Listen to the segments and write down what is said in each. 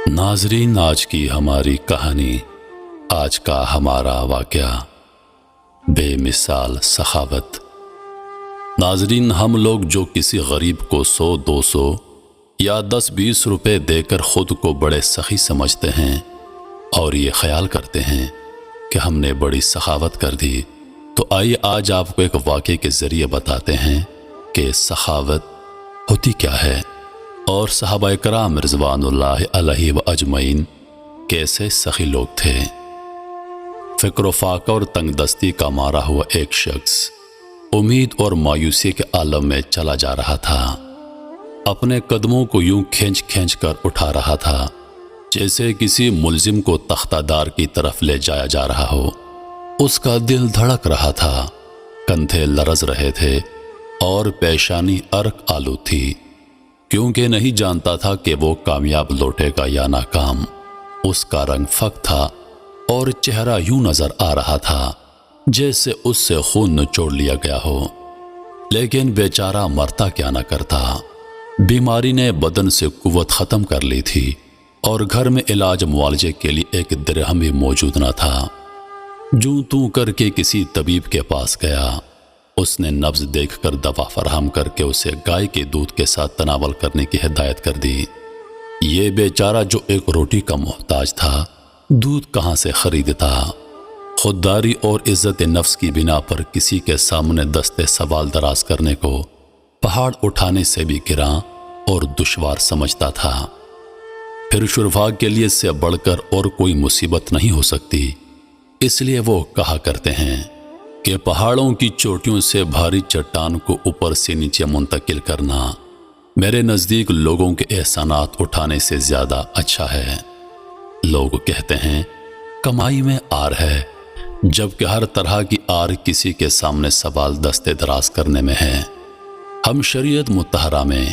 ناظرین، آج کی ہماری کہانی، آج کا ہمارا واقعہ بے مثال سخاوت۔ ناظرین، ہم لوگ جو کسی غریب کو 100-200 یا 10-20 روپے دے کر خود کو بڑے سخی سمجھتے ہیں اور یہ خیال کرتے ہیں کہ ہم نے بڑی سخاوت کر دی، تو آئیے آج آپ کو ایک واقعے کے ذریعے بتاتے ہیں کہ سخاوت ہوتی کیا ہے اور صحابہ کرام رضوان اللہ علیہ و اجمعین کیسے سخی لوگ تھے۔ فکر و فاقہ اور تنگ دستی کا مارا ہوا ایک شخص امید اور مایوسی کے عالم میں چلا جا رہا تھا۔ اپنے قدموں کو یوں کھینچ کھینچ کر اٹھا رہا تھا جیسے کسی ملزم کو تختہ دار کی طرف لے جایا جا رہا ہو۔ اس کا دل دھڑک رہا تھا، کندھے لرز رہے تھے اور پیشانی عرق آلود تھی، کیونکہ نہیں جانتا تھا کہ وہ کامیاب لوٹے گا یا ناکام۔ اس کا رنگ فک تھا اور چہرہ یوں نظر آ رہا تھا جیسے اس سے خون نچوڑ لیا گیا ہو، لیکن بیچارہ مرتا کیا نہ کرتا۔ بیماری نے بدن سے قوت ختم کر لی تھی اور گھر میں علاج معالجے کے لیے ایک درہم بھی موجود نہ تھا۔ جوں توں کر کے کسی طبیب کے پاس گیا۔ اس نے نبض دیکھ کر دوا فراہم کر کے اسے گائے کے دودھ کے ساتھ تناول کرنے کی ہدایت کر دی۔ یہ بیچارہ جو ایک روٹی کا محتاج تھا، دودھ کہاں سے خریدتا؟ خودداری اور عزت نفس کی بنا پر کسی کے سامنے دستے سوال دراز کرنے کو پہاڑ اٹھانے سے بھی گراں اور دشوار سمجھتا تھا۔ پھر شرفاء کے لیے اس سے بڑھ کر اور کوئی مصیبت نہیں ہو سکتی، اس لیے وہ کہا کرتے ہیں کہ پہاڑوں کی چوٹیوں سے بھاری چٹان کو اوپر سے نیچے منتقل کرنا میرے نزدیک لوگوں کے احسانات اٹھانے سے زیادہ اچھا ہے۔ لوگ کہتے ہیں کمائی میں آر ہے، جبکہ ہر طرح کی آر کسی کے سامنے سوال دستے دراز کرنے میں ہے۔ ہم شریعت مطہرہ میں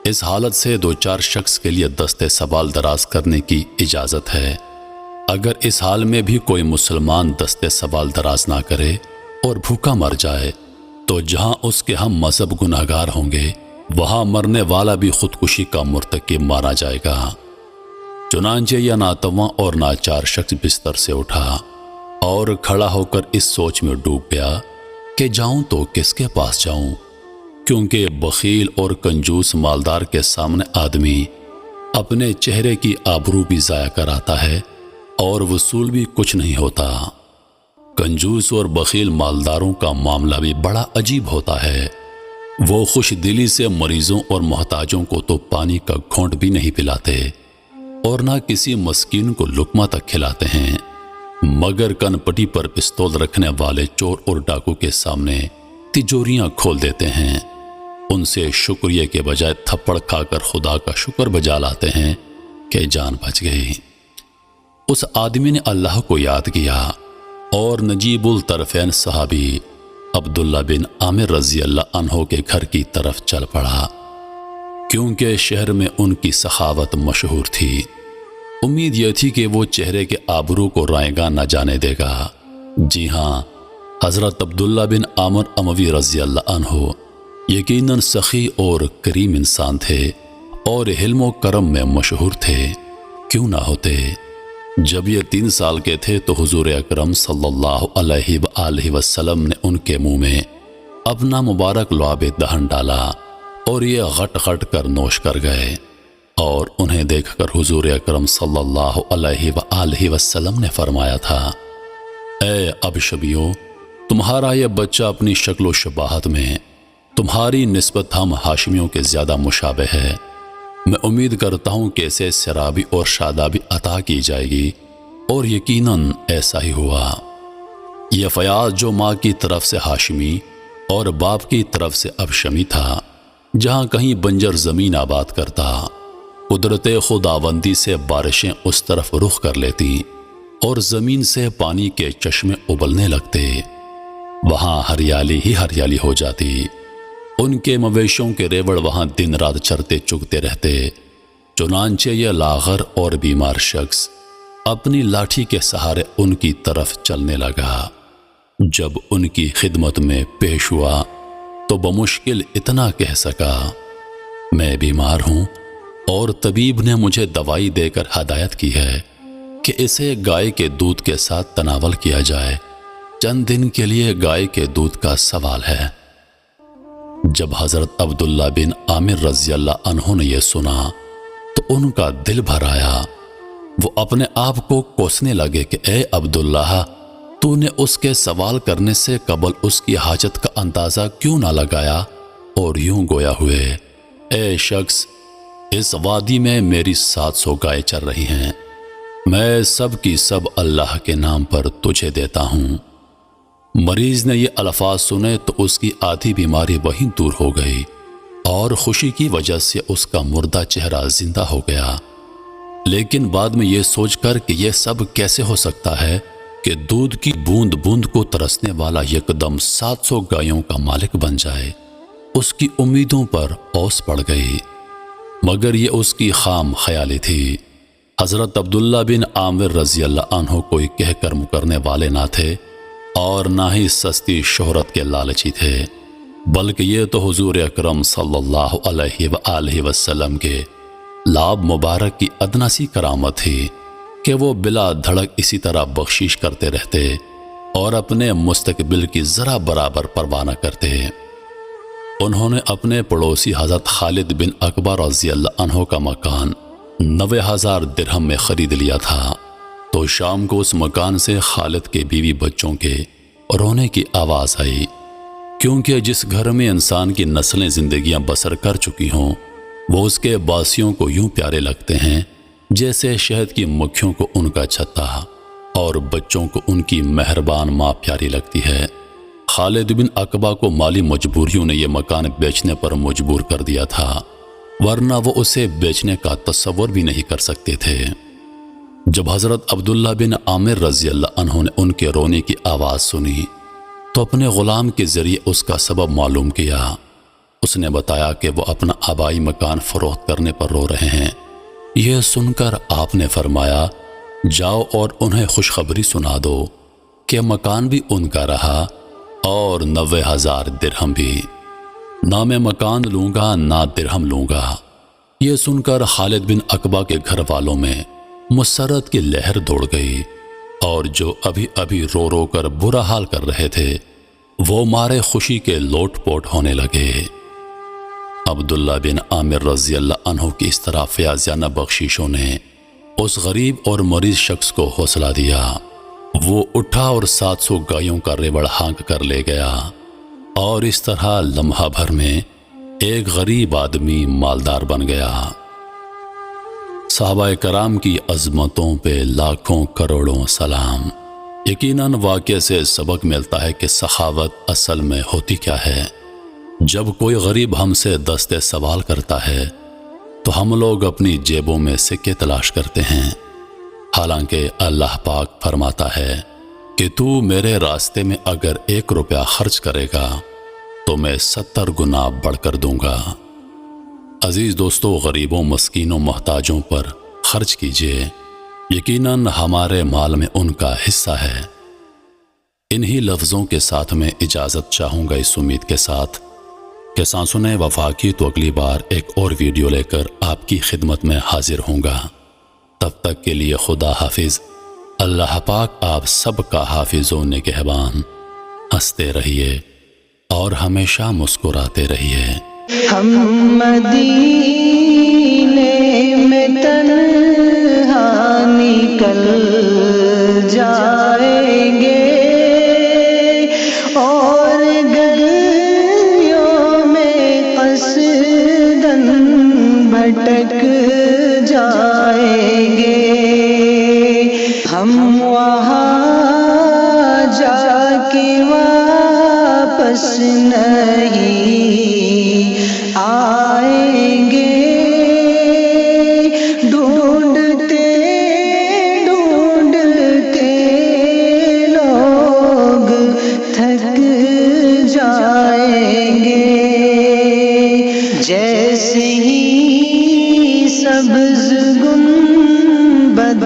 اس حالت سے 2-4 شخص کے لیے دستے سوال دراز کرنے کی اجازت ہے۔ اگر اس حال میں بھی کوئی مسلمان دستے سوال دراز نہ کرے اور بھوکا مر جائے تو جہاں اس کے ہم مذہب گناہگار ہوں گے، وہاں مرنے والا بھی خودکشی کا مرتکب مارا جائے گا۔ چنانچہ یہ ناتواں اور ناچار شخص بستر سے اٹھا اور کھڑا ہو کر اس سوچ میں ڈوب گیا کہ جاؤں تو کس کے پاس جاؤں، کیونکہ بخیل اور کنجوس مالدار کے سامنے آدمی اپنے چہرے کی آبرو بھی ضائع کر آتا ہے اور وصول بھی کچھ نہیں ہوتا۔ کنجوس اور بخیل مالداروں کا معاملہ بھی بڑا عجیب ہوتا ہے۔ وہ خوش دلی سے مریضوں اور محتاجوں کو تو پانی کا گھونٹ بھی نہیں پلاتے اور نہ کسی مسکین کو لقمہ تک کھلاتے ہیں، مگر کن پٹی پر پستول رکھنے والے چور اور ڈاکو کے سامنے تجوریاں کھول دیتے ہیں۔ ان سے شکریہ کے بجائے تھپڑ کھا کر خدا کا شکر بجا لاتے ہیں کہ جان بچ گئی۔ اس آدمی نے اللہ کو یاد کیا اور نجیب الطرفین صحابی عبداللہ بن عامر رضی اللہ عنہ کے گھر کی طرف چل پڑا، کیونکہ شہر میں ان کی سخاوت مشہور تھی۔ امید یہ تھی کہ وہ چہرے کے آبرو کو رائے گاں نہ جانے دے گا۔ جی ہاں، حضرت عبداللہ بن عامر اموی رضی اللہ عنہ یقیناً سخی اور کریم انسان تھے اور حلم و کرم میں مشہور تھے۔ کیوں نہ ہوتے؟ جب یہ 3 سال کے تھے تو حضور اکرم صلی اللہ علیہ وآلہ وسلم نے ان کے منہ میں اپنا مبارک لعاب دہن ڈالا اور یہ غٹ غٹ کر نوش کر گئے، اور انہیں دیکھ کر حضور اکرم صلی اللہ علیہ وآلہ وسلم نے فرمایا تھا، اے ابشبیو، تمہارا یہ بچہ اپنی شکل و شباہت میں تمہاری نسبت ہم ہاشمیوں کے زیادہ مشابہ ہے۔ میں امید کرتا ہوں کہ اسے سرابی اور شادابی عطا کی جائے گی، اور یقیناً ایسا ہی ہوا۔ یہ فیاض جو ماں کی طرف سے ہاشمی اور باپ کی طرف سے ابشمی تھا، جہاں کہیں بنجر زمین آباد کرتا، قدرت خداوندی سے بارشیں اس طرف رخ کر لیتی اور زمین سے پانی کے چشمے ابلنے لگتے، وہاں ہریالی ہی ہریالی ہو جاتی۔ ان کے مویشوں کے ریوڑ وہاں دن رات چرتے چگتے رہتے۔ چنانچہ یہ لاغر اور بیمار شخص اپنی لاٹھی کے سہارے ان کی طرف چلنے لگا۔ جب ان کی خدمت میں پیش ہوا تو بمشکل اتنا کہہ سکا، میں بیمار ہوں اور طبیب نے مجھے دوائی دے کر ہدایت کی ہے کہ اسے گائے کے دودھ کے ساتھ تناول کیا جائے، چند دن کے لیے گائے کے دودھ کا سوال ہے۔ جب حضرت عبداللہ بن عامر رضی اللہ عنہ نے یہ سنا تو ان کا دل بھر آیا۔ وہ اپنے آپ کو کوسنے لگے کہ اے عبداللہ، تو نے اس کے سوال کرنے سے قبل اس کی حاجت کا اندازہ کیوں نہ لگایا، اور یوں گویا ہوئے، اے شخص، اس وادی میں میری 700 گائے چر رہی ہیں، میں سب کی سب اللہ کے نام پر تجھے دیتا ہوں۔ مریض نے یہ الفاظ سنے تو اس کی آدھی بیماری وہیں دور ہو گئی، اور خوشی کی وجہ سے اس کا مردہ چہرہ زندہ ہو گیا۔ لیکن بعد میں یہ سوچ کر کہ یہ سب کیسے ہو سکتا ہے کہ دودھ کی بوند بوند کو ترسنے والا یکدم 700 گایوں کا مالک بن جائے، اس کی امیدوں پر اوس پڑ گئی، مگر یہ اس کی خام خیالی تھی۔ حضرت عبداللہ بن عامر رضی اللہ عنہ کوئی کہہ کر مکرنے والے نہ تھے، اور نہ ہی سستی شہرت کے لالچی تھے، بلکہ یہ تو حضور اکرم صلی اللہ علیہ وآلہ وسلم کے لاب مبارک کی ادنا سی کرامت تھی کہ وہ بلا دھڑک اسی طرح بخشش کرتے رہتے اور اپنے مستقبل کی ذرا برابر پرواہ نہ کرتے۔ انہوں نے اپنے پڑوسی حضرت خالد بن عقبہ رضی اللہ عنہ کا مکان 90,000 درہم میں خرید لیا تھا، تو شام کو اس مکان سے خالد کے بیوی بچوں کے رونے کی آواز آئی، کیونکہ جس گھر میں انسان کی نسلیں زندگیاں بسر کر چکی ہوں، وہ اس کے باسیوں کو یوں پیارے لگتے ہیں جیسے شہد کی مکھیوں کو ان کا چھتا، اور بچوں کو ان کی مہربان ماں پیاری لگتی ہے۔ خالد بن عقبہ کو مالی مجبوریوں نے یہ مکان بیچنے پر مجبور کر دیا تھا، ورنہ وہ اسے بیچنے کا تصور بھی نہیں کر سکتے تھے۔ جب حضرت عبداللہ بن عامر رضی اللہ عنہ نے ان کے رونے کی آواز سنی تو اپنے غلام کے ذریعے اس کا سبب معلوم کیا۔ اس نے بتایا کہ وہ اپنا آبائی مکان فروخت کرنے پر رو رہے ہیں۔ یہ سن کر آپ نے فرمایا، جاؤ اور انہیں خوشخبری سنا دو کہ مکان بھی ان کا رہا اور 90,000 درہم بھی، نہ میں مکان لوں گا نہ درہم لوں گا۔ یہ سن کر خالد بن عقبہ کے گھر والوں میں مسرت کی لہر دوڑ گئی، اور جو ابھی ابھی رو رو کر برا حال کر رہے تھے وہ مارے خوشی کے لوٹ پوٹ ہونے لگے۔ عبداللہ بن عامر رضی اللہ عنہ کی اس طرح فیاضانہ بخششوں نے اس غریب اور مریض شخص کو حوصلہ دیا۔ وہ اٹھا اور 700 گایوں کا ریوڑ ہانک کر لے گیا، اور اس طرح لمحہ بھر میں ایک غریب آدمی مالدار بن گیا۔ صحابہ کرام کی عظمتوں پہ لاکھوں کروڑوں سلام۔ یقیناً واقعے سے سبق ملتا ہے کہ سخاوت اصل میں ہوتی کیا ہے۔ جب کوئی غریب ہم سے دستے سوال کرتا ہے تو ہم لوگ اپنی جیبوں میں سکے تلاش کرتے ہیں، حالانکہ اللہ پاک فرماتا ہے کہ تو میرے راستے میں اگر 1 روپیہ خرچ کرے گا تو میں 70 گنا بڑھ کر دوں گا۔ عزیز دوستو، غریبوں، مسکینوں، محتاجوں پر خرچ کیجیے، یقیناً ہمارے مال میں ان کا حصہ ہے۔ انہی لفظوں کے ساتھ میں اجازت چاہوں گا، اس امید کے ساتھ کہ سانسوں نے وفا کی تو اگلی بار ایک اور ویڈیو لے کر آپ کی خدمت میں حاضر ہوں گا۔ تب تک کے لیے خدا حافظ۔ اللہ پاک آپ سب کا حافظ و نگہبان۔ ہنستے رہیے اور ہمیشہ مسکراتے رہیے۔ ہم مدینے میں تنہا نکل جائیں گے، اور گلیوں میں قصداً بھٹک جائیں گے۔ ہم وہاں جا کے واپس نہیں آئیں گے، ڈھونڈتے ڈھونڈتے لوگ تھک جائیں گے۔ جیسے ہی سبز گنبد